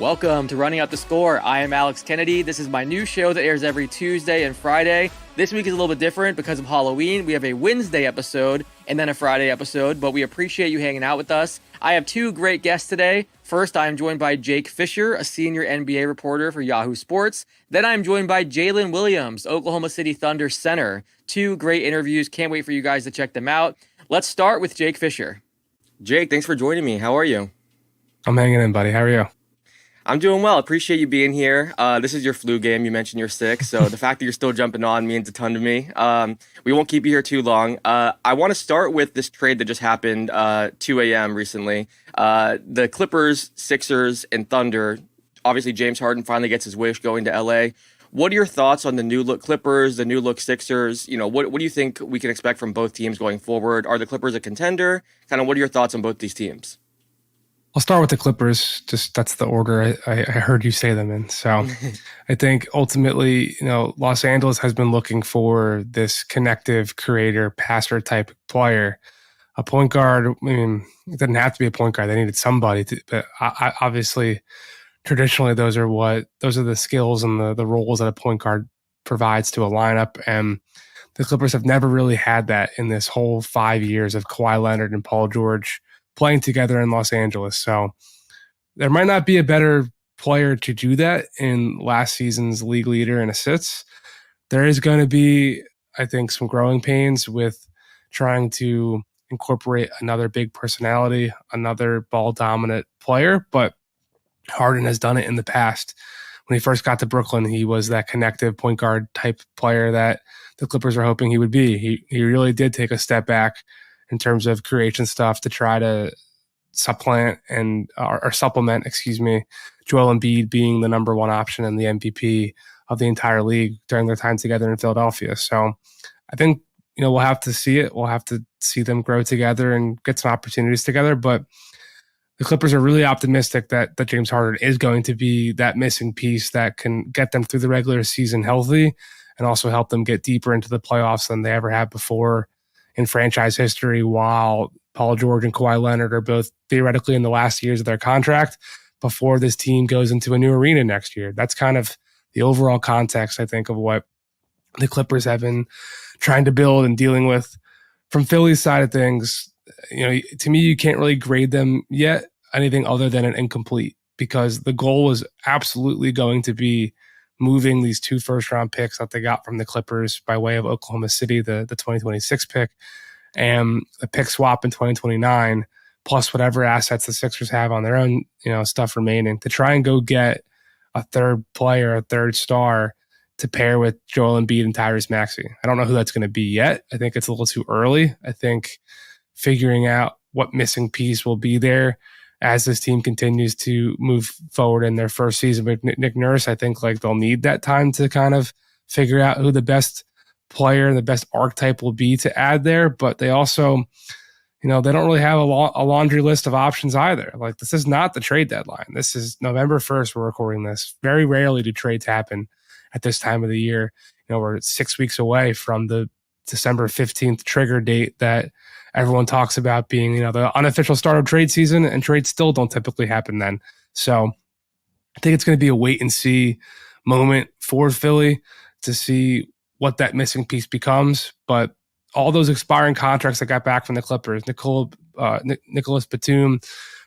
Welcome to Running Out the Score. I am Alex Kennedy. This is my new show that airs every Tuesday and Friday. This week is a little bit different because of Halloween. We have a Wednesday episode and then a Friday episode, but we appreciate you hanging out with us. I have two great guests today. First, I am joined by Jake Fischer, a senior NBA reporter for Yahoo Sports. Then I am joined by Jaylin Williams, Oklahoma City Thunder center. Two great interviews. Can't wait for you guys to check them out. Let's start with Jake Fischer. Jake, thanks for joining me. How are you? I'm hanging in, buddy. How are you? I'm doing well. Appreciate you being here. This is your flu game. You mentioned you're sick, so the fact that you're still jumping on means a ton to me. We won't keep you here too long. I want to start with this trade that just happened 2 a.m. recently. The Clippers, Sixers, and Thunder. Obviously, James Harden finally gets his wish going to L.A. What are your thoughts on the new look Clippers, the new look Sixers? You know, what do you think we can expect from both teams going forward? Are the Clippers a contender? Kind of what are your thoughts on both these teams? I'll start with the Clippers. Just that's the order I heard you say them in. So I think ultimately, Los Angeles has been looking for this connective creator, passer type player. A point guard, I mean, it didn't have to be a point guard. They needed somebody to, but obviously, traditionally, those are the skills and the roles that a point guard provides to a lineup. And the Clippers have never really had that in this whole 5 years of Kawhi Leonard and Paul George playing together in Los Angeles. So there might not be a better player to do that in last season's league leader in assists. There is going to be, I think, some growing pains with trying to incorporate another big personality, another ball dominant player, but Harden has done it in the past. When he first got to Brooklyn, he was that connective point guard type player that the Clippers were hoping he would be. He really did take a step back in terms of creation stuff to try to supplement Joel Embiid being the number one option and the MVP of the entire league during their time together in Philadelphia. So I think, we'll have to see it. We'll have to see them grow together and get some opportunities together. But the Clippers are really optimistic that James Harden is going to be that missing piece that can get them through the regular season healthy and also help them get deeper into the playoffs than they ever have before in franchise history, while Paul George and Kawhi Leonard are both theoretically in the last years of their contract before this team goes into a new arena next year. That's kind of the overall context, I think, of what the Clippers have been trying to build and dealing with. From Philly's side of things, to me, you can't really grade them yet anything other than an incomplete, because the goal was absolutely going to be moving these 2 first-round picks that they got from the Clippers by way of Oklahoma City, the 2026 pick, and a pick swap in 2029, plus whatever assets the Sixers have on their own, stuff remaining, to try and go get a third player, a third star to pair with Joel Embiid and Tyrese Maxey. I don't know who that's going to be yet. I think it's a little too early. I think figuring out what missing piece will be there as this team continues to move forward in their first season with Nick Nurse, I think they'll need that time to kind of figure out who the best player and the best archetype will be to add there. But they also, they don't really have a laundry list of options either. This is not the trade deadline. This is November 1st. We're recording this. Very rarely do trades happen at this time of the year. We're 6 weeks away from the December 15th trigger date that everyone talks about being, the unofficial start of trade season, and trades still don't typically happen then. So I think it's going to be a wait and see moment for Philly to see what that missing piece becomes. But all those expiring contracts that got back from the Clippers, Nicholas Batum,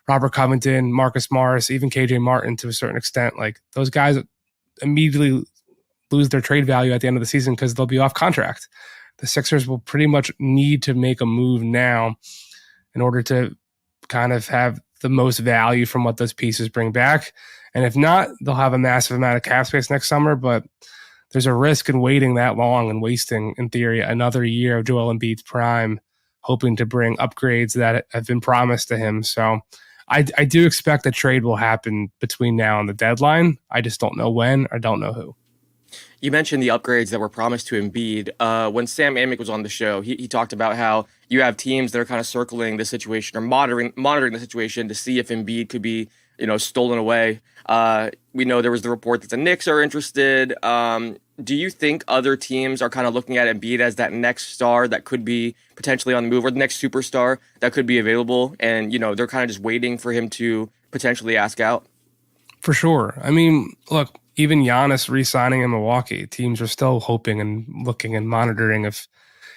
Robert Covington, Marcus Morris, even KJ Martin to a certain extent, those guys immediately lose their trade value at the end of the season because they'll be off contract. The Sixers will pretty much need to make a move now in order to kind of have the most value from what those pieces bring back. And if not, they'll have a massive amount of cap space next summer, but there's a risk in waiting that long and wasting, in theory, another year of Joel Embiid's prime, hoping to bring upgrades that have been promised to him. So I do expect a trade will happen between now and the deadline. I just don't know when or don't know who. You mentioned the upgrades that were promised to Embiid. When Sam Amick was on the show, he talked about how you have teams that are kind of circling the situation or monitoring the situation to see if Embiid could be, stolen away. We know there was the report that the Knicks are interested. Do you think other teams are kind of looking at Embiid as that next star that could be potentially on the move, or the next superstar that could be available, and they're kind of just waiting for him to potentially ask out? For sure. I mean, look, even Giannis re-signing in Milwaukee, teams are still hoping and looking and monitoring if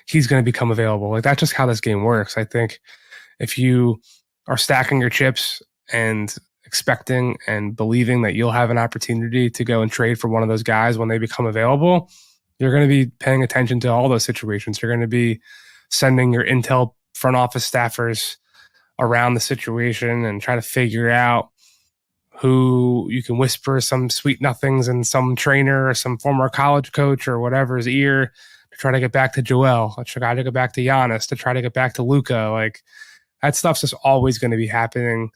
he's going to become available. Like that's just how this game works. I think if you are stacking your chips and expecting and believing that you'll have an opportunity to go and trade for one of those guys when they become available, you're going to be paying attention to all those situations. You're going to be sending your intel front office staffers around the situation and try to figure out who you can whisper some sweet nothings in some trainer or some former college coach or whatever's ear to try to get back to Joel, to try to get back to Giannis, to try to get back to Luka. Like that stuff's just always going to be happening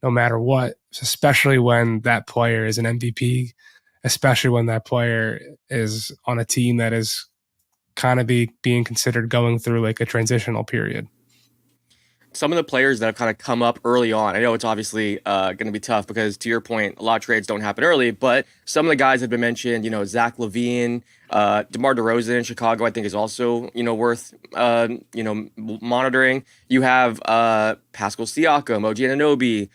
no matter what, especially when that player is an MVP, especially when that player is on a team that is kind of being considered going through like a transitional period. Some of the players that have kind of come up early on, I know it's obviously going to be tough because, to your point, a lot of trades don't happen early, but some of the guys have been mentioned, Zach LaVine, DeMar DeRozan in Chicago, I think is also, worth, monitoring. You have Pascal Siakam, OG Anunoby.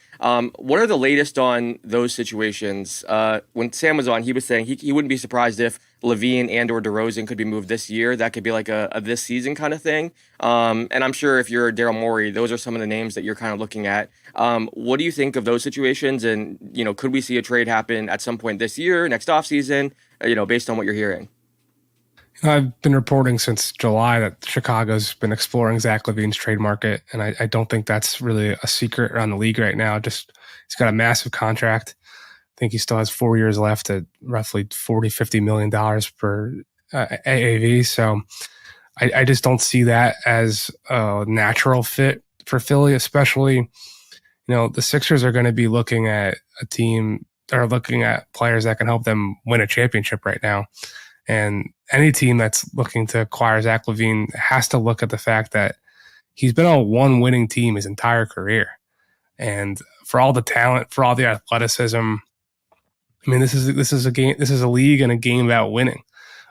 What are the latest on those situations? When Sam was on, he was saying he wouldn't be surprised if LaVine and or DeRozan could be moved this year. That could be like a this season kind of thing. And I'm sure if you're Daryl Morey, those are some of the names that you're kind of looking at. What do you think of those situations? And, could we see a trade happen at some point this year, next offseason, based on what you're hearing? I've been reporting since July that Chicago's been exploring Zach LaVine's trade market, and I don't think that's really a secret around the league right now. Just he's got a massive contract. I think he still has 4 years left at roughly $40-50 million per AAV. So I just don't see that as a natural fit for Philly, especially, the Sixers are going to be looking at a team or looking at players that can help them win a championship right now. And any team that's looking to acquire Zach LaVine has to look at the fact that he's been on one winning team his entire career. And for all the talent, for all the athleticism, I mean, this is a game, this is a league and a game about winning.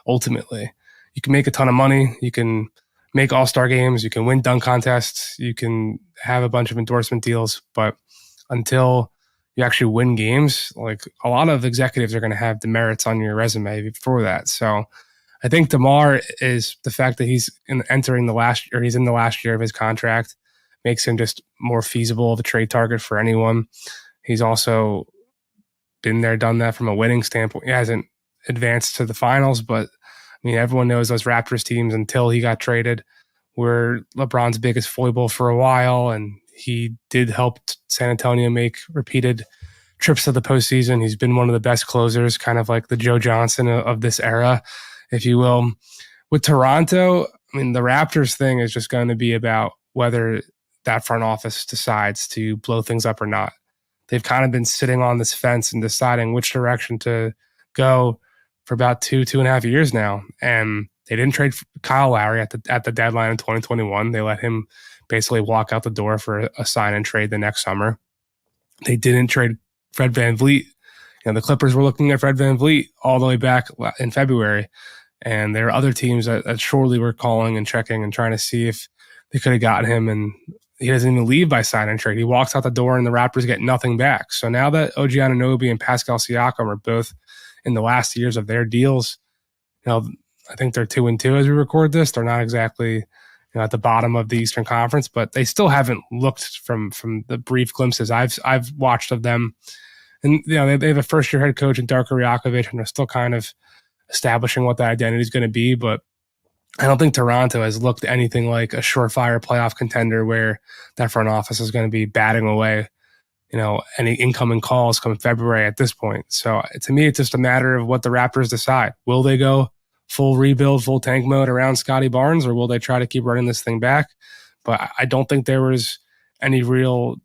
Ultimately, you can make a ton of money. You can make all-star games. You can win dunk contests. You can have a bunch of endorsement deals. But until you actually win games, like a lot of executives are going to have demerits on your resume before that. So I think DeMar is the fact that he's in the last year of his contract makes him just more feasible of a trade target for anyone. He's also been there, done that from a winning standpoint. He hasn't advanced to the finals, but I mean, everyone knows those Raptors teams until he got traded were LeBron's biggest foible for a while, and he did help San Antonio make repeated trips to the postseason. He's been one of the best closers, kind of like the Joe Johnson of this era, if you will. With Toronto, I mean, the Raptors thing is just going to be about whether that front office decides to blow things up or not. They've kind of been sitting on this fence and deciding which direction to go for about 2.5 years now. And they didn't trade Kyle Lowry at the deadline in 2021. They let him basically walk out the door for a sign and trade the next summer. They didn't trade Fred VanVleet. The Clippers were looking at Fred VanVleet all the way back in February. And there are other teams that surely were calling and checking and trying to see if they could have gotten him. And he doesn't even leave by sign and trade. He walks out the door and the Raptors get nothing back. So now that OG Anunoby and Pascal Siakam are both in the last years of their deals, I think they're 2-2 as we record this. They're not exactly at the bottom of the Eastern Conference, but they still haven't looked from the brief glimpses I've watched of them. And they have a first-year head coach in Darko Rakovic, and they're still kind of establishing what that identity is going to be. But I don't think Toronto has looked anything like a surefire playoff contender where that front office is going to be batting away, any incoming calls come February at this point. So to me, it's just a matter of what the Raptors decide. Will they go full rebuild, full tank mode around Scotty Barnes, or will they try to keep running this thing back? But I don't think there was any real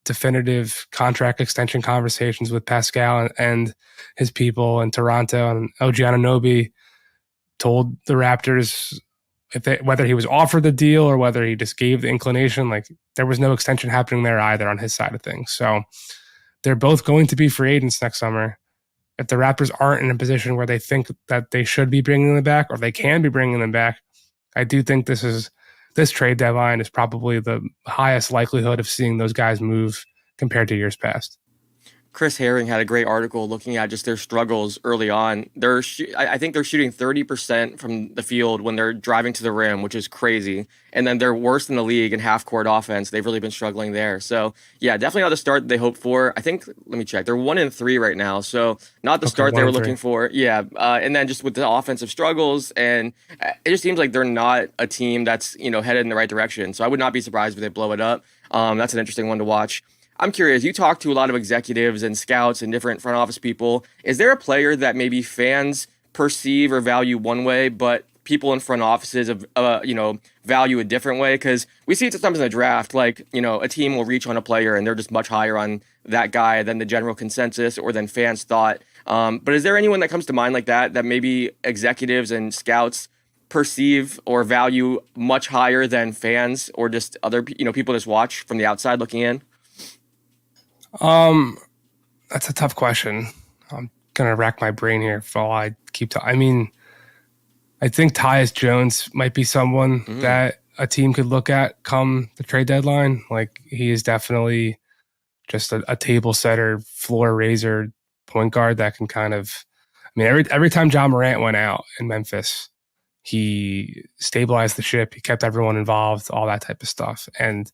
definitive contract extension conversations with Pascal and his people in Toronto. And OG Anunoby told the Raptors whether he was offered the deal or whether he just gave the inclination, like there was no extension happening there either on his side of things. So they're both going to be free agents next summer. If the Raptors aren't in a position where they think that they should be bringing them back or they can be bringing them back, I do think this trade deadline is probably the highest likelihood of seeing those guys move compared to years past. Chris Herring had a great article looking at just their struggles early on. I think they're shooting 30% from the field when they're driving to the rim, which is crazy. And then they're worse in the league in half court offense. They've really been struggling there. So yeah, definitely not the start they hoped for. I think, let me check. They're 1-3 right now. So not the Okay, start they one were and looking three. for. Yeah. And then just with the offensive struggles, and it just seems like they're not a team that's, headed in the right direction. So I would not be surprised if they blow it up. That's an interesting one to watch. I'm curious, you talk to a lot of executives and scouts and different front office people. Is there a player that maybe fans perceive or value one way, but people in front offices value a different way? Because we see it sometimes in the draft, like, a team will reach on a player and they're just much higher on that guy than the general consensus or than fans thought. But is there anyone that comes to mind like that maybe executives and scouts perceive or value much higher than fans or just other, people just watch from the outside looking in? Um, that's a tough question. I'm gonna rack my brain here for all I keep. I mean, I think Tyus Jones might be someone Mm-hmm. that a team could look at come the trade deadline. Like he is definitely just a table setter, floor raiser, point guard that can kind of. I mean, every time John Morant went out in Memphis, he stabilized the ship. He kept everyone involved, all that type of stuff. And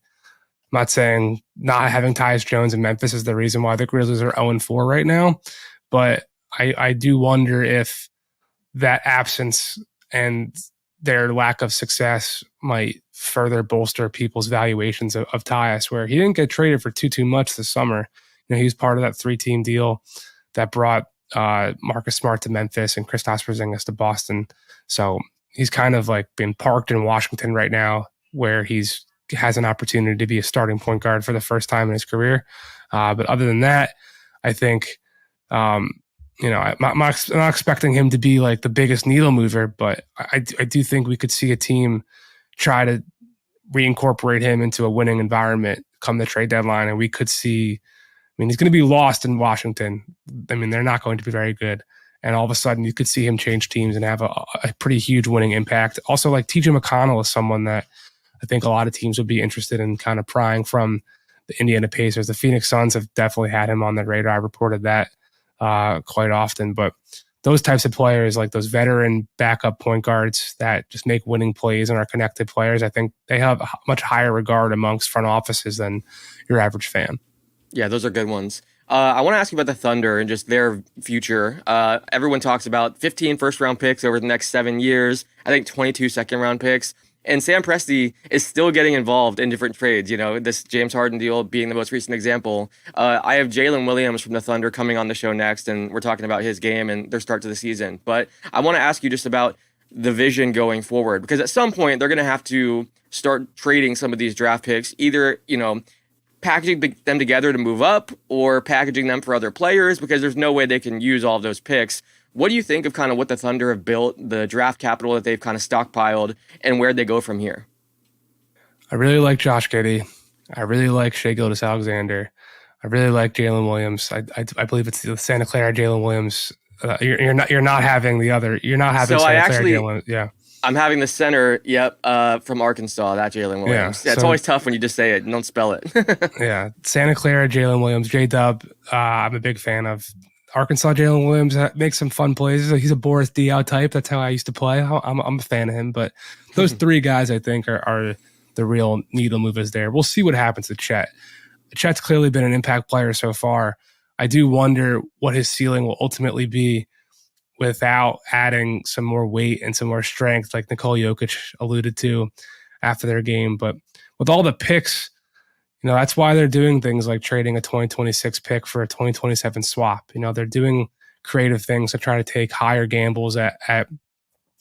I'm not saying not having Tyus Jones in Memphis is the reason why the Grizzlies are 0-4 right now, but I do wonder if that absence and their lack of success might further bolster people's valuations of Tyus, where he didn't get traded for too much this summer. He was part of that 3-team deal that brought Marcus Smart to Memphis and Kristaps Porzingis to Boston. So he's kind of like been parked in Washington right now, where he's has an opportunity to be a starting point guard for the first time in his career. But other than that, I think, I'm not expecting him to be like the biggest needle mover, but I do think we could see a team try to reincorporate him into a winning environment come the trade deadline. And we could see, I mean, he's going to be lost in Washington. I mean, they're not going to be very good. And all of a sudden you could see him change teams and have a pretty huge winning impact. Also, like TJ McConnell is someone that I think a lot of teams would be interested in kind of prying from the Indiana Pacers. The Phoenix Suns have definitely had him on their radar. I reported that quite often. But those types of players, like those veteran backup point guards that just make winning plays and are connected players, I think they have much higher regard amongst front offices than your average fan. Yeah, those are good ones. I want to ask you about the Thunder and just their future. Everyone talks about 15 first-round picks over the next 7 years. I think 22 second-round picks. And Sam Presti is still getting involved in different trades. This James Harden deal being the most recent example. I have Jaylin Williams from the Thunder coming on the show next, and we're talking about his game and their start to the season. But I want to ask you just about the vision going forward, because at some point they're going to have to start trading some of these draft picks, either, packaging them together to move up or packaging them for other players, because there's no way they can use all of those picks. What do you think of kind of what the Thunder have built, the draft capital that they've kind of stockpiled, and where they go from here? I really like Josh Giddey. I really like Shai Gilgeous-Alexander. I really like Jalen Williams. I believe it's the Santa Clara Jalen Williams. You're not having the other. You're not having So Santa Clara Jalen Williams. Yeah. I'm having the center, yep, from Arkansas, that Jaylin Yeah. Williams. Yeah, it's So always tough when you just say it and don't spell it. yeah, Santa Clara Jalen Williams, J Dub. I'm a big fan of Arkansas. Jalen Williams makes some fun plays. He's a Boris Diaw type. That's how I used to play. I'm a fan of him. But those three guys, I think, are the real needle movers there. We'll see what happens to Chet. Chet's clearly been an impact player so far. I do wonder what his ceiling will ultimately be without adding some more weight and some more strength, like Nikola Jokic alluded to after their game. But with all the picks, that's why they're doing things like trading a 2026 pick for a 2027 swap. They're doing creative things to try to take higher gambles at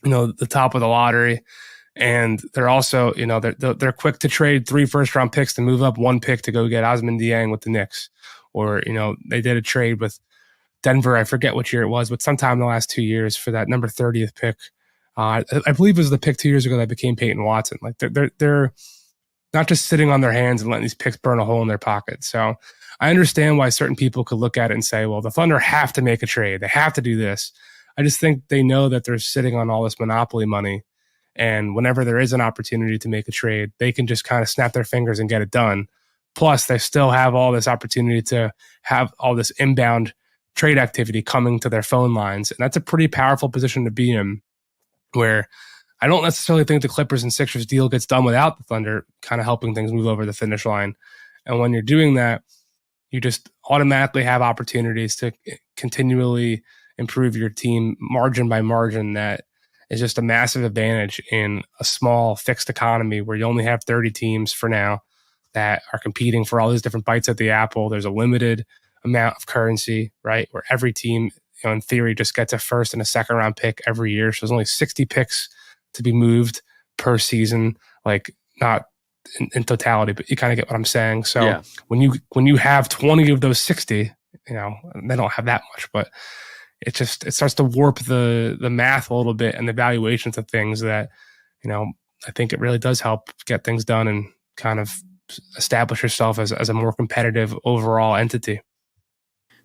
the top of the lottery. And they're also, they're quick to trade 3 first-round picks to move up 1 pick to go get Osman Dieng with the Knicks. Or, they did a trade with Denver. I forget which year it was, but sometime in the last 2 years for that number 30th pick. I believe it was the pick 2 years ago that became Peyton Watson. Like they're not just sitting on their hands and letting these picks burn a hole in their pocket. So I understand why certain people could look at it and say, well, the Thunder have to make a trade. They have to do this. I just think they know that they're sitting on all this monopoly money. And whenever there is an opportunity to make a trade, they can just kind of snap their fingers and get it done. Plus, they still have all this opportunity to have all this inbound trade activity coming to their phone lines. And that's a pretty powerful position to be in, where I don't necessarily think the Clippers and Sixers deal gets done without the Thunder kind of helping things move over the finish line. And when you're doing that, you just automatically have opportunities to continually improve your team margin by margin. That is just a massive advantage in a small fixed economy where you only have 30 teams for now that are competing for all these different bites at the apple. There's a limited amount of currency, right? Where every team, in theory, just gets a first and a second round pick every year. So there's only 60 picks to be moved per season, like not in totality, but you kind of get what I'm saying. So yeah. when you have 20 of those 60, they don't have that much, but it starts to warp the math a little bit and the valuations of things that, I think it really does help get things done and kind of establish yourself as a more competitive overall entity.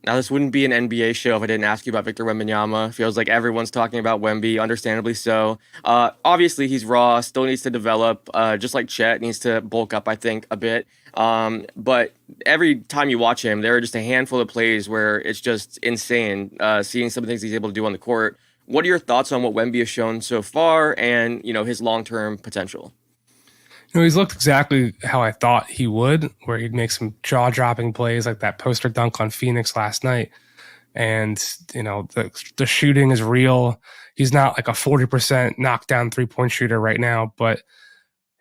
Now, this wouldn't be an NBA show if I didn't ask you about Victor Wembanyama. Feels like everyone's talking about Wemby, understandably so. Obviously, he's raw, still needs to develop, just like Chet, needs to bulk up, I think, a bit. But every time you watch him, there are just a handful of plays where it's just insane, seeing some of the things he's able to do on the court. What are your thoughts on what Wemby has shown so far and, his long-term potential? He's looked exactly how I thought he would, where he'd make some jaw-dropping plays like that poster dunk on Phoenix last night. And, the shooting is real. He's not like a 40% knockdown three-point shooter right now, but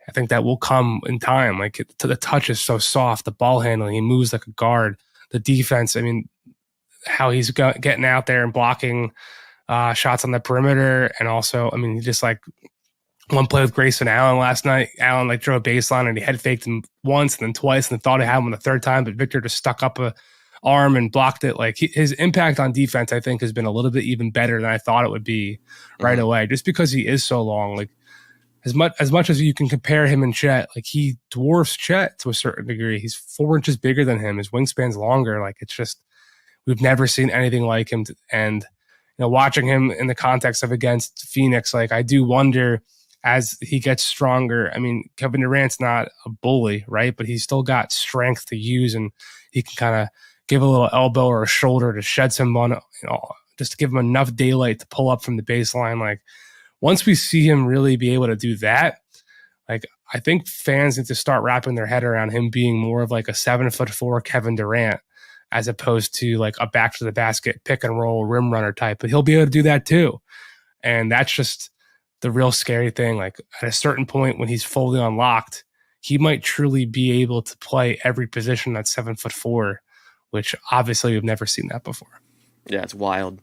I think that will come in time. Like, the touch is so soft, the ball handling, he moves like a guard. The defense, how he's getting out there and blocking shots on the perimeter. And also, he just one play with Grayson Allen last night. Allen drove a baseline and he head faked him once and then twice and then thought he had him on the third time, but Victor just stuck up a arm and blocked it. His impact on defense, I think, has been a little bit even better than I thought it would be right away, just because he is so long. As much as you can compare him and Chet, he dwarfs Chet to a certain degree. He's 4 inches bigger than him. His wingspan's longer. It's just, we've never seen anything like him. And watching him in the context of against Phoenix, I do wonder, as he gets stronger, Kevin Durant's not a bully, right? But he's still got strength to use, and he can kind of give a little elbow or a shoulder to shed someone, just to give him enough daylight to pull up from the baseline. Once we see him really be able to do that, I think fans need to start wrapping their head around him being more of a 7'4" Kevin Durant, as opposed to a back to the basket, pick and roll, rim runner type. But he'll be able to do that too. And that's just the real scary thing. At a certain point when he's fully unlocked, he might truly be able to play every position at 7'4", which obviously we've never seen that before. Yeah, it's wild.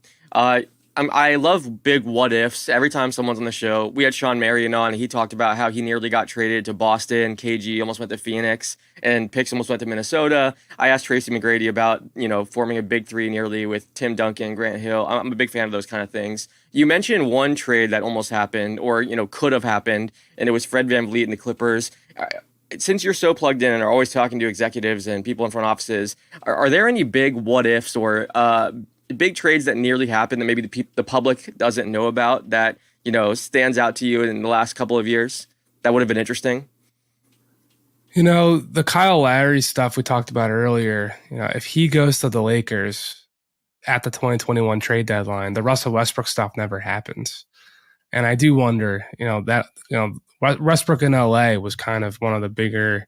I love big what ifs. Every time someone's on the show, we had Sean Marion on, and he talked about how he nearly got traded to Boston. KG almost went to Phoenix, and Picks almost went to Minnesota. I asked Tracy McGrady about, forming a big three nearly with Tim Duncan, Grant Hill. I'm a big fan of those kind of things. You mentioned one trade that almost happened, or, could have happened, and it was Fred VanVleet and the Clippers. Since you're so plugged in and are always talking to executives and people in front offices, are there any big what ifs or big trades that nearly happened that maybe the public doesn't know about that, stands out to you in the last couple of years that would have been interesting? The Kyle Lowry stuff we talked about earlier, if he goes to the Lakers at the 2021 trade deadline, the Russell Westbrook stuff never happens. And I do wonder, Westbrook in LA was kind of one of the bigger,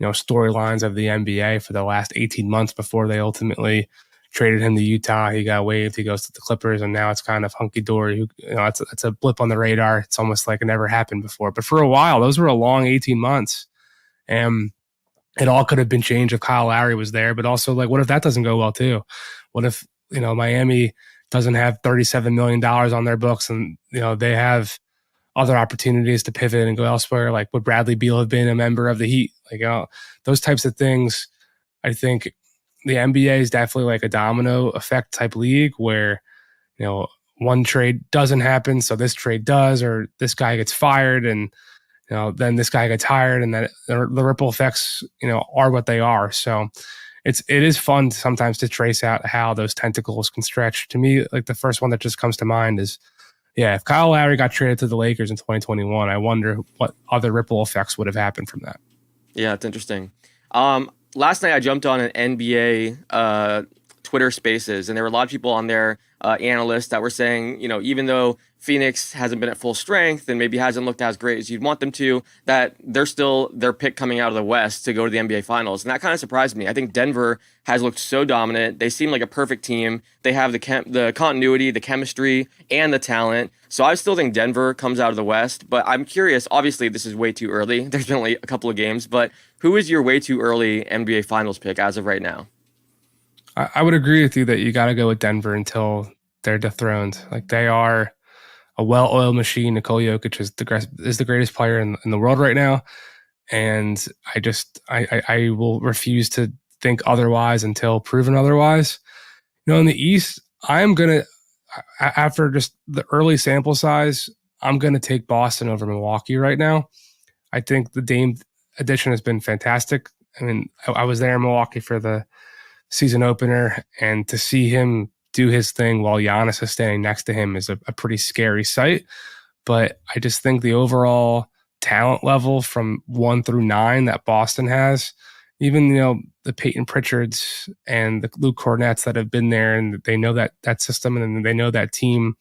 storylines of the NBA for the last 18 months before they ultimately traded him to Utah. He got waived. He goes to the Clippers, and now it's kind of hunky-dory. It's a blip on the radar. It's almost like it never happened before. But for a while, those were a long 18 months. And it all could have been changed if Kyle Lowry was there. But also, what if that doesn't go well too? What if, Miami doesn't have $37 million on their books and, they have other opportunities to pivot and go elsewhere? Would Bradley Beal have been a member of the Heat? Those types of things, I think the NBA is definitely a domino effect type league where, one trade doesn't happen, so this trade does, or this guy gets fired and, then this guy gets hired, and then the ripple effects, are what they are. So it is fun sometimes to trace out how those tentacles can stretch. To me, the first one that just comes to mind is, if Kyle Lowry got traded to the Lakers in 2021, I wonder what other ripple effects would have happened from that. Yeah, it's interesting. last night I jumped on an NBA Twitter Spaces, and there were a lot of people on there, analysts that were saying, even though Phoenix hasn't been at full strength and maybe hasn't looked as great as you'd want them to, that they're still their pick coming out of the West to go to the NBA Finals, and that kind of surprised me. I think Denver has looked so dominant. They seem like a perfect team. They have the continuity, the chemistry, and the talent. So I still think Denver comes out of the West, but I'm curious. Obviously, this is way too early. There's been only a couple of games, but who is your way too early NBA Finals pick as of right now? I would agree with you that you got to go with Denver until they're dethroned. Like, they are a well-oiled machine. Nikola Jokic is the greatest player in the world right now, and I will refuse to think otherwise until proven otherwise. In the East, I'm gonna, after just the early sample size, I'm gonna take Boston over Milwaukee right now. I think the Dame addition has been fantastic. I mean, I was there in Milwaukee for the season opener, and to see him do his thing while Giannis is standing next to him is a pretty scary sight. But I just think the overall talent level from 1 through 9 that Boston has, even the Peyton Pritchards and the Luke Cornets that have been there, and they know that system and they know that team.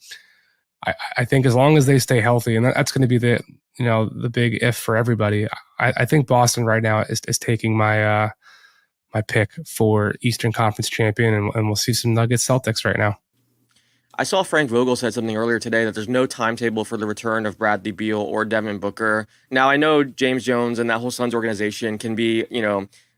I think as long as they stay healthy, and that's going to be the big if for everybody. I think Boston right now is taking my pick for Eastern Conference champion, and we'll see some Nuggets Celtics right now. I saw Frank Vogel said something earlier today that there's no timetable for the return of Bradley Beal or Devin Booker. Now, I know James Jones and that whole Suns organization can be,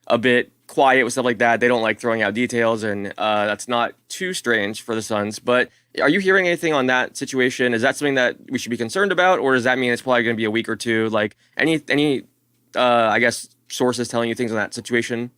a bit quiet with stuff like that. They don't like throwing out details, and that's not too strange for the Suns. But are you hearing anything on that situation? Is that something that we should be concerned about, or does that mean it's probably going to be a week or two? Like any I guess, sources telling you things on that situation?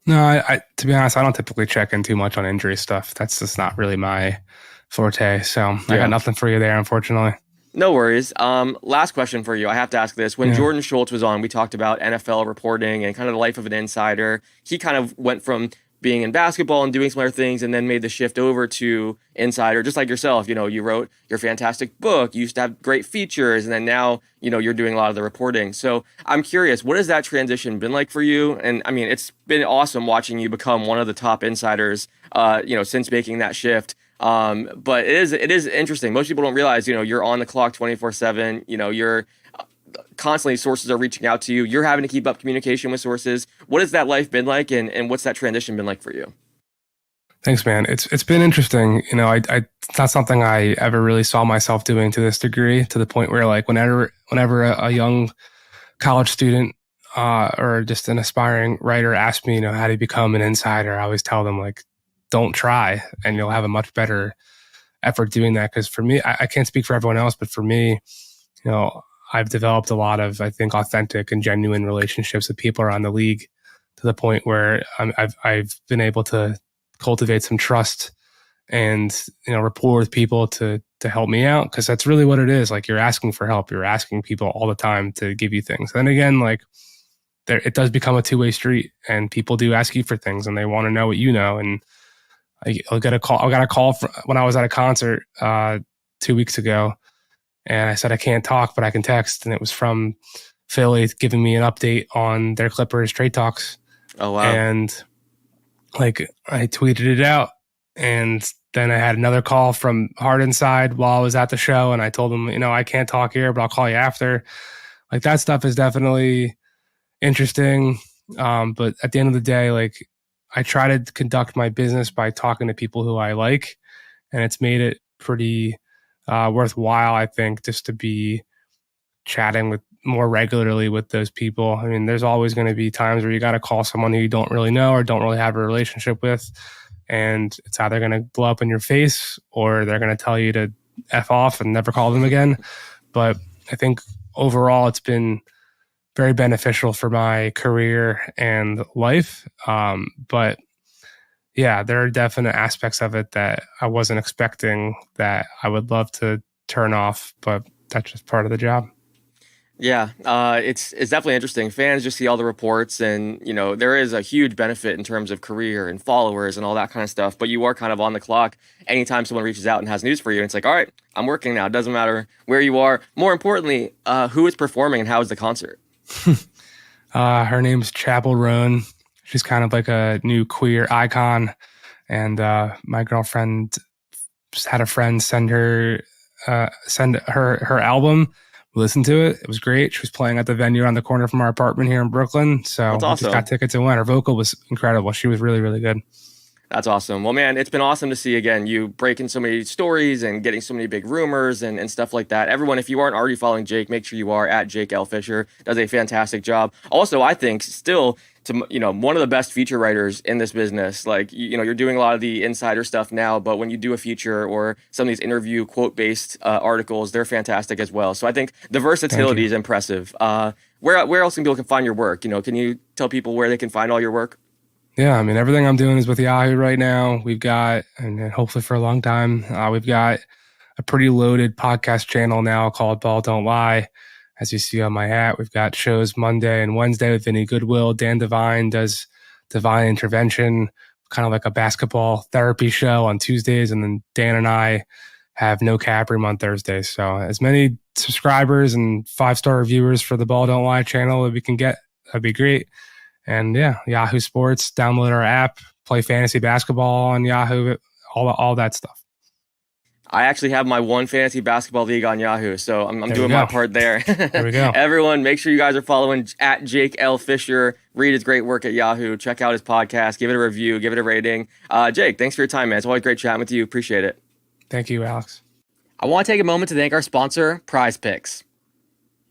No, I to be honest, I don't typically check in too much on injury stuff. That's just not really my forte. So I got nothing for you there, unfortunately. No worries. Last question for you. I have to ask this. When Jordan Schultz was on, we talked about NFL reporting and kind of the life of an insider. He kind of went from being in basketball and doing some other things and then made the shift over to insider, just like yourself. You wrote your fantastic book. You used to have great features, and then now, you're doing a lot of the reporting. So I'm curious, what has that transition been like for you? And I mean, it's been awesome watching you become one of the top insiders, since making that shift. But it is interesting. Most people don't realize, you're on the clock 24/7. You're constantly, sources are reaching out to you. You're having to keep up communication with sources. What has that life been like, and what's that transition been like for you? Thanks, man. It's been interesting. It's not something I ever really saw myself doing to this degree, to the point where, like, whenever a young college student or just an aspiring writer asks me, how do you become an insider, I always tell them, like, don't try, and you'll have a much better effort doing that. Because for me, I can't speak for everyone else, but for me, I've developed a lot of, I think, authentic and genuine relationships with people around the league, to the point where I've been able to cultivate some trust and rapport with people to help me out, because that's really what it is. Like, you're asking for help. You're asking people all the time to give you things. And again, like, it does become a two-way street, and people do ask you for things, and they want to know what you know. And I got a call when I was at a concert 2 weeks ago. And I said, I can't talk, but I can text. And it was from Philly giving me an update on their Clippers trade talks. Oh, wow. And like, I tweeted it out. And then I had another call from Harden side while I was at the show. And I told them, I can't talk here, but I'll call you after. Like, that stuff is definitely interesting. But at the end of the day, like, I try to conduct my business by talking to people who I like. And it's made it pretty worthwhile, I think, just to be chatting with more regularly with those people. I mean, there's always going to be times where you got to call someone who you don't really know or don't really have a relationship with, and it's either going to blow up in your face or they're going to tell you to F off and never call them again. But I think overall it's been very beneficial for my career and life. But yeah, there are definite aspects of it that I wasn't expecting that I would love to turn off, but that's just part of the job. Yeah, it's definitely interesting. Fans just see all the reports, and there is a huge benefit in terms of career and followers and all that kind of stuff. But you are kind of on the clock anytime someone reaches out and has news for you. And it's like, all right, I'm working now. It doesn't matter where you are. More importantly, who is performing and how is the concert? Her name's Chapel Roan. She's kind of like a new queer icon. And my girlfriend just had a friend send her album. We listened to it. It was great. She was playing at the venue around the corner from our apartment here in Brooklyn. So That's we awesome. just got tickets and went. Her vocal was incredible. She was really, really good. That's awesome. Well, man, it's been awesome to see, again, you breaking so many stories and getting so many big rumors and stuff like that. Everyone, if you aren't already following Jake, make sure you are at Jake L. Fischer. Does a fantastic job. Also, I think still, one of the best feature writers in this business. Like, you're doing a lot of the insider stuff now, but when you do a feature or some of these interview quote-based articles, they're fantastic as well. So I think the versatility is impressive. Where else can people find your work? Can you tell people where they can find all your work? Yeah, I mean, everything I'm doing is with Yahoo right now. We've got, and hopefully for a long time, we've got a pretty loaded podcast channel now called Ball Don't Lie. As you see on my hat, we've got shows Monday and Wednesday with Vinny Goodwill. Dan Devine does Divine Intervention, kind of like a basketball therapy show on Tuesdays. And then Dan and I have No Cap Room on Thursdays. So as many subscribers and 5-star reviewers for the Ball Don't Lie channel that we can get, that'd be great. And yeah, Yahoo Sports, download our app, play fantasy basketball on Yahoo, all that stuff. I actually have my one fantasy basketball league on Yahoo, so I'm doing my part there. There we go. Everyone, make sure you guys are following at Jake L. Fischer. Read his great work at Yahoo. Check out his podcast. Give it a review. Give it a rating. Jake, thanks for your time, man. It's always great chatting with you. Appreciate it. Thank you, Alex. I want to take a moment to thank our sponsor, Prize Picks.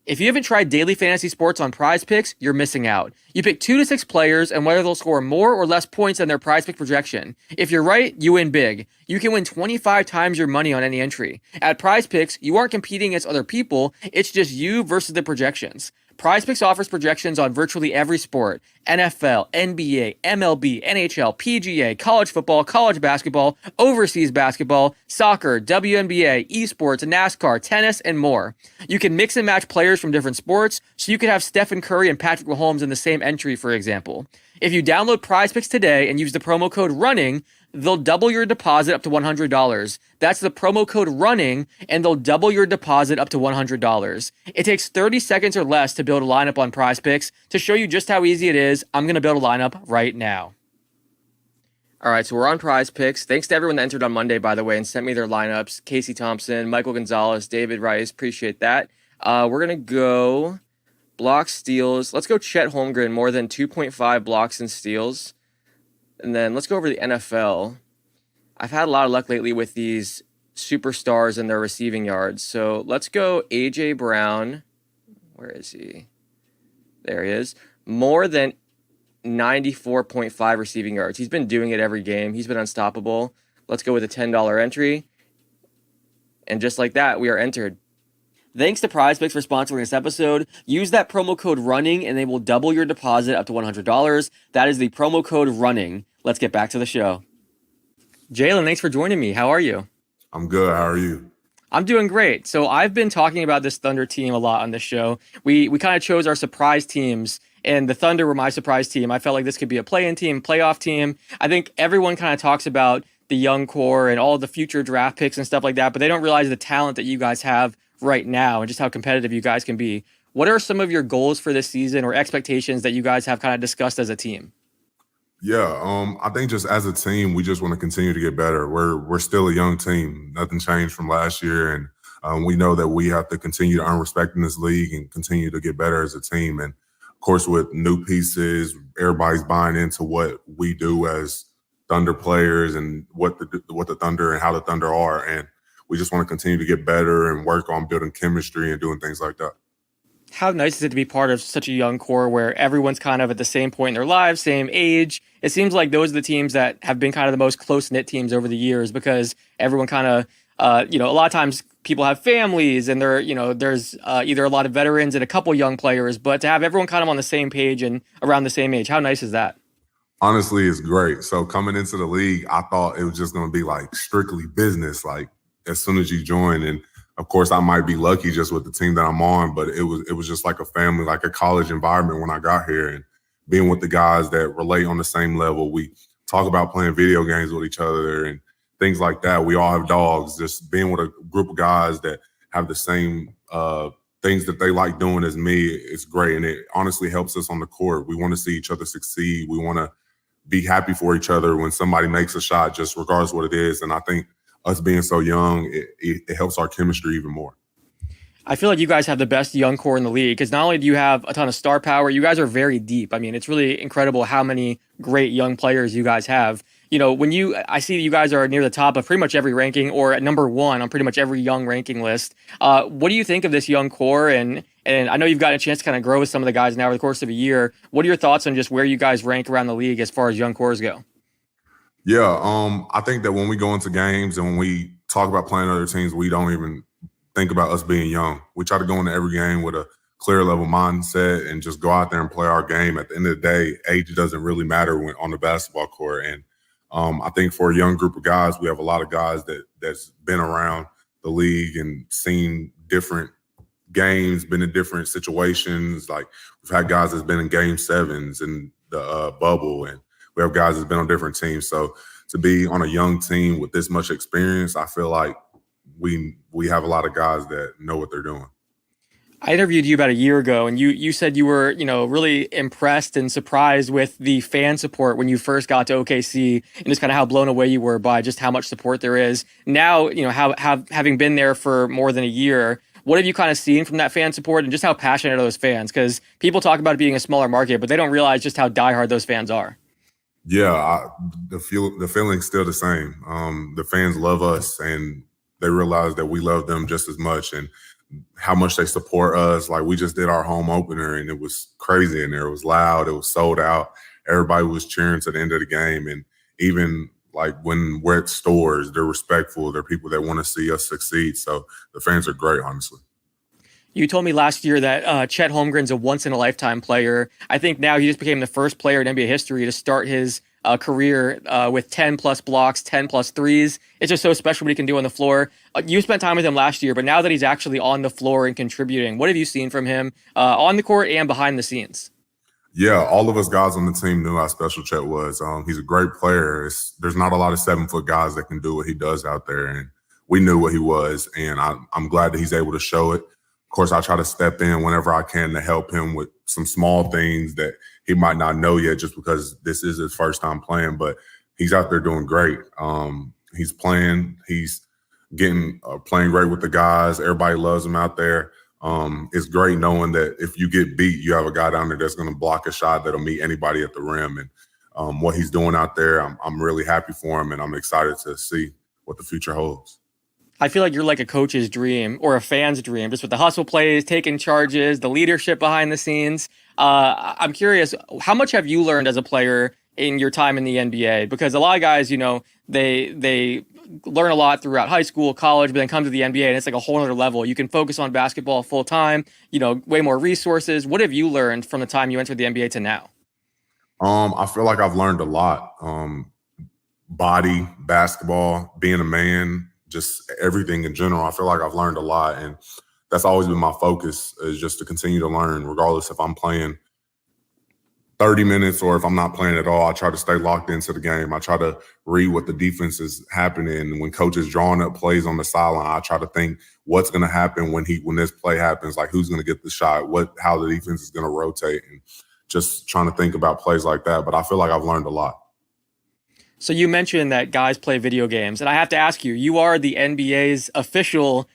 If you haven't tried daily fantasy sports on Prize Picks, you're missing out. You pick 2 to 6 players and whether they'll score more or less points than their Prize Pick projection. If you're right, you win big. You can win 25 times your money on any entry. At Prize Picks, you aren't competing against other people, it's just you versus the projections. Prize Picks offers projections on virtually every sport: NFL, NBA, MLB, NHL, PGA, college football, college basketball, overseas basketball, soccer, WNBA, esports, NASCAR, tennis, and more. You can mix and match players from different sports, so you could have Stephen Curry and Patrick Mahomes in the same entry, for example. If you download Prize Picks today and use the promo code RUNNING, they'll double your deposit up to $100. That's the promo code RUNNING, and they'll double your deposit up to $100. It takes 30 seconds or less to build a lineup on Prize Picks. To show you just how easy it is, I'm going to build a lineup right now. All right, so we're on Prize Picks. Thanks to everyone that entered on Monday, by the way, and sent me their lineups. Casey Thompson, Michael Gonzalez, David Rice. Appreciate that. We're going to go blocks, steals. Let's go Chet Holmgren, more than 2.5 blocks and steals. And then let's go over the NFL. I've had a lot of luck lately with these superstars and their receiving yards. So let's go A.J. Brown. Where is he? There he is. More than 94.5 receiving yards. He's been doing it every game. He's been unstoppable. Let's go with a $10 entry. And just like that, we are entered. Thanks to Prize Picks for sponsoring this episode. Use that promo code RUNNING and they will double your deposit up to $100. That is the promo code RUNNING. Let's get back to the show. Jaylin, thanks for joining me. How are you? I'm good. How are you? I'm doing great. So I've been talking about this Thunder team a lot on this show. We kind of chose our surprise teams, and the Thunder were my surprise team. I felt like this could be a play-in team, playoff team. I think everyone kind of talks about the young core and all the future draft picks and stuff like that, but they don't realize the talent that you guys have right now and just how competitive you guys can be. What are some of your goals for this season or expectations that you guys have kind of discussed as a team? Yeah, I think just as a team, we just want to continue to get better. We're still a young team. Nothing changed from last year, and we know that we have to continue to earn respect in this league and continue to get better as a team. And of course, with new pieces, everybody's buying into what we do as Thunder players and what the Thunder and how the Thunder are. And we just want to continue to get better and work on building chemistry and doing things like that. How nice is it to be part of such a young core where everyone's kind of at the same point in their lives, same age? It seems like those are the teams that have been kind of the most close-knit teams over the years because everyone kind of, a lot of times people have families and there's either a lot of veterans and a couple young players, but to have everyone kind of on the same page and around the same age, how nice is that? Honestly, it's great. So coming into the league, I thought it was just going to be like strictly business, like as soon as you join. And of course, I might be lucky just with the team that I'm on, but it was just like a family, like a college environment when I got here, and being with the guys that relate on the same level. We talk about playing video games with each other and things like that. We all have dogs. Just being with a group of guys that have the same things that they like doing as me, it's great. And it honestly helps us on the court. We want to see each other succeed. We want to be happy for each other when somebody makes a shot, just regardless what it is. And I think us being so young, it helps our chemistry even more. I feel like you guys have the best young core in the league because not only do you have a ton of star power, you guys are very deep. I mean, it's really incredible how many great young players you guys have. You know, I see you guys are near the top of pretty much every ranking or at number one on pretty much every young ranking list. What do you think of this young core? And I know you've gotten a chance to kind of grow with some of the guys now over the course of a year. What are your thoughts on just where you guys rank around the league as far as young cores go? Yeah, I think that when we go into games and when we talk about playing other teams, we don't even think about us being young. We try to go into every game with a clear level mindset and just go out there and play our game. At the end of the day, age doesn't really matter when on the basketball court. And I think for a young group of guys, we have a lot of guys that's been around the league and seen different games, been in different situations. Like we've had guys that's been in game sevens in the bubble, and we have guys that's been on different teams. So to be on a young team with this much experience, I feel like we have a lot of guys that know what they're doing. I interviewed you about a year ago, and you said you were, really impressed and surprised with the fan support when you first got to OKC, and just kind of how blown away you were by just how much support there is. Now, having been there for more than a year, what have you kind of seen from that fan support, and just how passionate are those fans? Because people talk about it being a smaller market, but they don't realize just how diehard those fans are. Yeah, the feeling's still the same. The fans love us, and they realize that we love them just as much, and how much they support us. Like we just did our home opener, and it was crazy in there. It was loud. It was sold out. Everybody was cheering to the end of the game. And even like when we're at stores, they're respectful. They're people that want to see us succeed. So the fans are great, honestly. You told me last year that Chet Holmgren's a once-in-a-lifetime player. I think now he just became the first player in NBA history to start his career with 10-plus blocks, 10-plus threes. It's just so special what he can do on the floor. You spent time with him last year, but now that he's actually on the floor and contributing, what have you seen from him on the court and behind the scenes? Yeah, all of us guys on the team knew how special Chet was. He's a great player. There's not a lot of 7-foot guys that can do what he does out there, and we knew what he was, and I'm glad that he's able to show it. Of course, I try to step in whenever I can to help him with some small things that he might not know yet just because this is his first time playing, but he's out there doing great. He's playing. He's playing great with the guys. Everybody loves him out there. It's great knowing that if you get beat, you have a guy down there that's going to block a shot that'll meet anybody at the rim. And what he's doing out there, I'm really happy for him, and I'm excited to see what the future holds. I feel like you're like a coach's dream or a fan's dream, just with the hustle plays, taking charges, the leadership behind the scenes. I'm curious, how much have you learned as a player in your time in the NBA? Because a lot of guys, they learn a lot throughout high school, college, but then come to the NBA and it's like a whole other level. You can focus on basketball full time, way more resources. What have you learned from the time you entered the NBA to now? I feel like I've learned a lot. Body, basketball, being a man, just everything in general. I feel like I've learned a lot, and that's always been my focus, is just to continue to learn, regardless if I'm playing 30 minutes or if I'm not playing at all. I try to stay locked into the game. I try to read what the defense is happening. When coach is drawing up plays on the sideline, I try to think what's going to happen when this play happens, like who's going to get the shot, how the defense is going to rotate, and just trying to think about plays like that. But I feel like I've learned a lot. So you mentioned that guys play video games, and I have to ask you, you are the NBA's official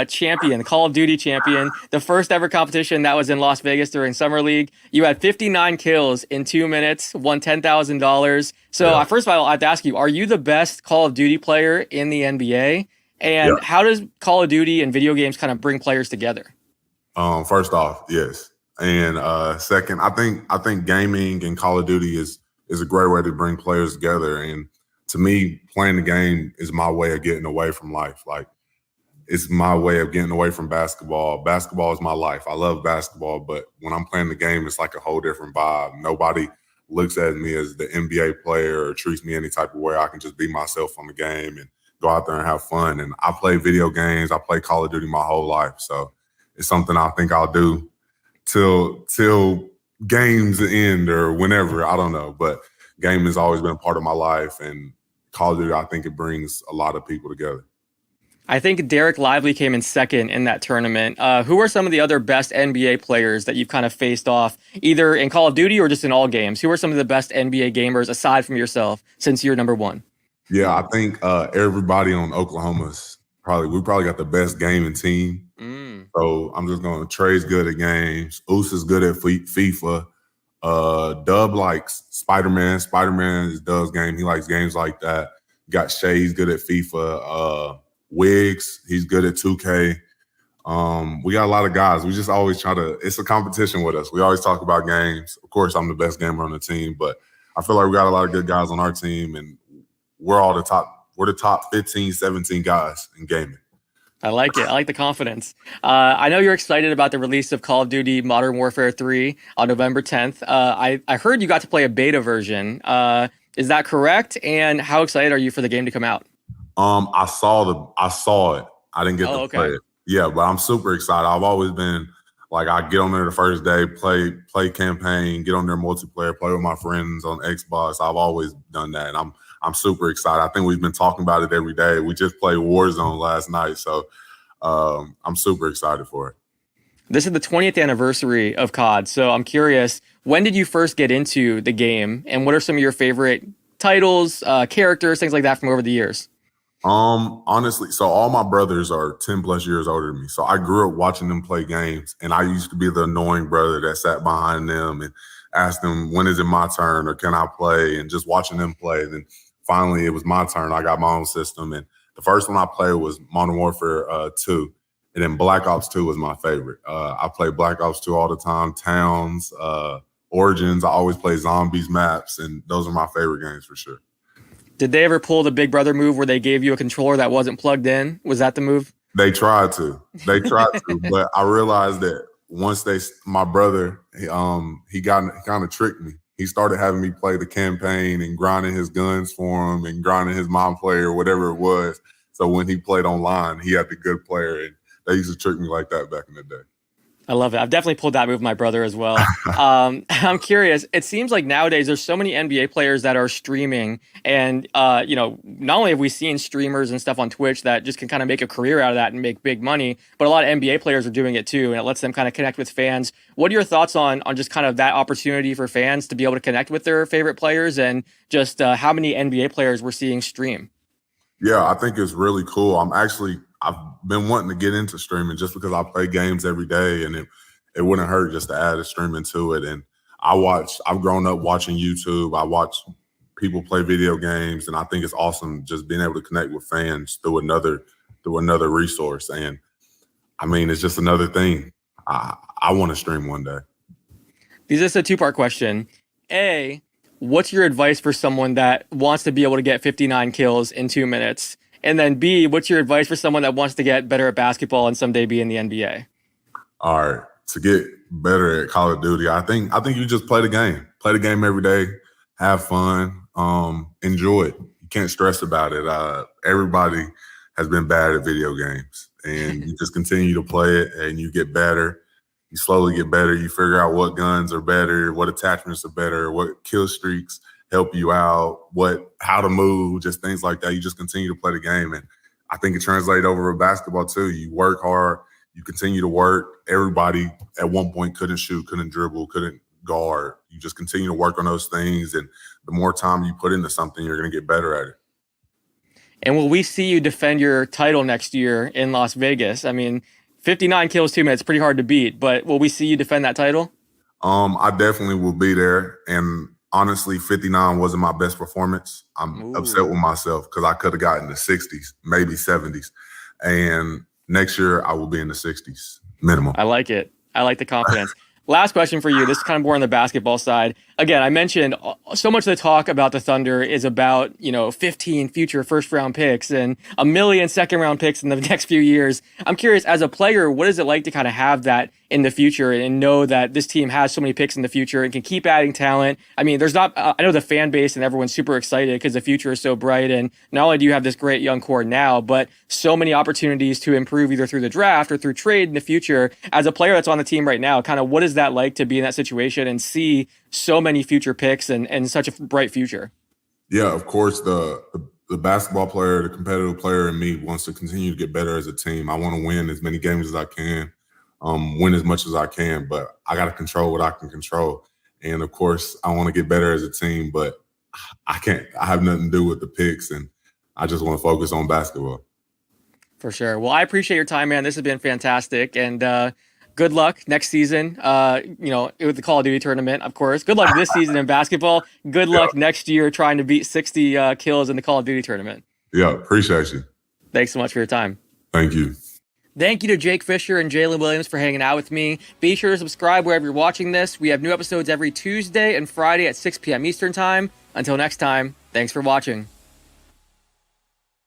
champion, Call of Duty champion, the first ever competition that was in Las Vegas during Summer League. You had 59 kills in 2 minutes, won $10,000. So First of all, I have to ask you, are you the best Call of Duty player in the NBA? And how does Call of Duty and video games kind of bring players together? First off, yes. And second, I think gaming and Call of Duty is a great way to bring players together. And to me, playing the game is my way of getting away from life. Like, it's my way of getting away from basketball. Basketball is my life. I love basketball, but when I'm playing the game, it's like a whole different vibe. Nobody looks at me as the NBA player or treats me any type of way. I can just be myself on the game and go out there and have fun. And I play video games. I play Call of Duty my whole life. So it's something I think I'll do till games end or whenever, I don't know, but game has always been a part of my life, and Call of Duty, I think it brings a lot of people together. I think Derek Lively came in second in that tournament. Who are some of the other best NBA players that you've kind of faced off, either in Call of Duty or just in all games? Who are some of the best NBA gamers aside from yourself since you're number one? Yeah, I think everybody on Oklahoma's we probably got the best gaming team. So I'm just going, Trey's good at games. Oos is good at FIFA. Dub likes Spider-Man. Spider-Man is Dub's game. He likes games like that. Got Shay, he's good at FIFA. Wiggs, he's good at 2K. We got a lot of guys. We just always it's a competition with us. We always talk about games. Of course, I'm the best gamer on the team, but I feel like we got a lot of good guys on our team, and we're the top 15, 17 guys in gaming. I like it. I like the confidence. I know you're excited about the release of Call of Duty Modern Warfare 3 on November 10th. I heard you got to play a beta version. Is that correct? And how excited are you for the game to come out? I saw it. I didn't get to play it. Yeah, but I'm super excited. I've always been like, I get on there the first day, play campaign, get on there multiplayer, play with my friends on Xbox. I've always done that. And I'm super excited. I think we've been talking about it every day. We just played Warzone last night. So I'm super excited for it. This is the 20th anniversary of COD. So I'm curious, when did you first get into the game? And what are some of your favorite titles, characters, things like that from over the years? Honestly, so all my brothers are 10 plus years older than me. So I grew up watching them play games, and I used to be the annoying brother that sat behind them and asked them, when is it my turn or can I play? And just watching them play. Then finally it was my turn. I got my own system. And the first one I played was Modern Warfare 2. And then Black Ops 2 was my favorite. I play Black Ops 2 all the time. Towns, Origins. I always play zombies maps, and those are my favorite games for sure. Did they ever pull the Big Brother move where they gave you a controller that wasn't plugged in? Was that the move? They tried to, but I realized that once my brother, he kind of tricked me. He started having me play the campaign and grinding his guns for him and grinding his mom player, whatever it was. So when he played online, he had the good player, and they used to trick me like that back in the day. I love it. I've definitely pulled that move with my brother as well. I'm curious. It seems like nowadays there's so many NBA players that are streaming, and not only have we seen streamers and stuff on Twitch that just can kind of make a career out of that and make big money, but a lot of NBA players are doing it too, and it lets them kind of connect with fans. What are your thoughts on just kind of that opportunity for fans to be able to connect with their favorite players, and just how many NBA players we're seeing stream? Yeah, I think it's really cool. I've been wanting to get into streaming just because I play games every day, and it wouldn't hurt just to add a streaming to it. And I've grown up watching YouTube. I watch people play video games, and I think it's awesome just being able to connect with fans through another resource. And I mean, it's just another thing. I want to stream one day. This is a two-part question. A, what's your advice for someone that wants to be able to get 59 kills in 2 minutes? And then B, what's your advice for someone that wants to get better at basketball and someday be in the NBA? All right. To get better at Call of Duty, I think you just play the game. Play the game every day. Have fun. Enjoy it. You can't stress about it. Everybody has been bad at video games, and you just continue to play it, and you get better. You slowly get better. You figure out what guns are better, what attachments are better, what kill streaks help you out, how to move, just things like that. You just continue to play the game. And I think it translates over to basketball too. You work hard, you continue to work. Everybody at one point couldn't shoot, couldn't dribble, couldn't guard. You just continue to work on those things. And the more time you put into something, you're going to get better at it. And will we see you defend your title next year in Las Vegas? I mean, 59 kills, 2 minutes, pretty hard to beat, but will we see you defend that title? I definitely will be there. And honestly, 59 wasn't my best performance. I'm upset with myself because I could have gotten the 60s, maybe 70s. And next year, I will be in the 60s minimum. I like it. I like the confidence. Last question for you. This is kind of more on the basketball side. Again, I mentioned so much of the talk about the Thunder is about, 15 future first-round picks and 1 million second-round picks in the next few years. I'm curious, as a player, what is it like to kind of have that in the future and know that this team has so many picks in the future and can keep adding talent? I mean, I know the fan base and everyone's super excited because the future is so bright. And not only do you have this great young core now, but so many opportunities to improve either through the draft or through trade in the future. As a player that's on the team right now, kind of what is that like to be in that situation and see so many future picks and such a bright future? Yeah, of course, the the basketball player, the competitive player in me wants to continue to get better as a team. I want to win as many games as I can, win as much as I can, but I got to control what I can control. And of course, I want to get better as a team, but I can't. I have nothing to do with the picks, and I just want to focus on basketball. For sure. Well, I appreciate your time, man. This has been fantastic, and good luck next season. With the Call of Duty tournament, of course. Good luck this season in basketball. Good luck next year trying to beat 60 kills in the Call of Duty tournament. Yeah, appreciate you. Thanks so much for your time. Thank you. Thank you to Jake Fischer and Jaylin Williams for hanging out with me. Be sure to subscribe wherever you're watching this. We have new episodes every Tuesday and Friday at 6 p.m. Eastern Time. Until next time, thanks for watching.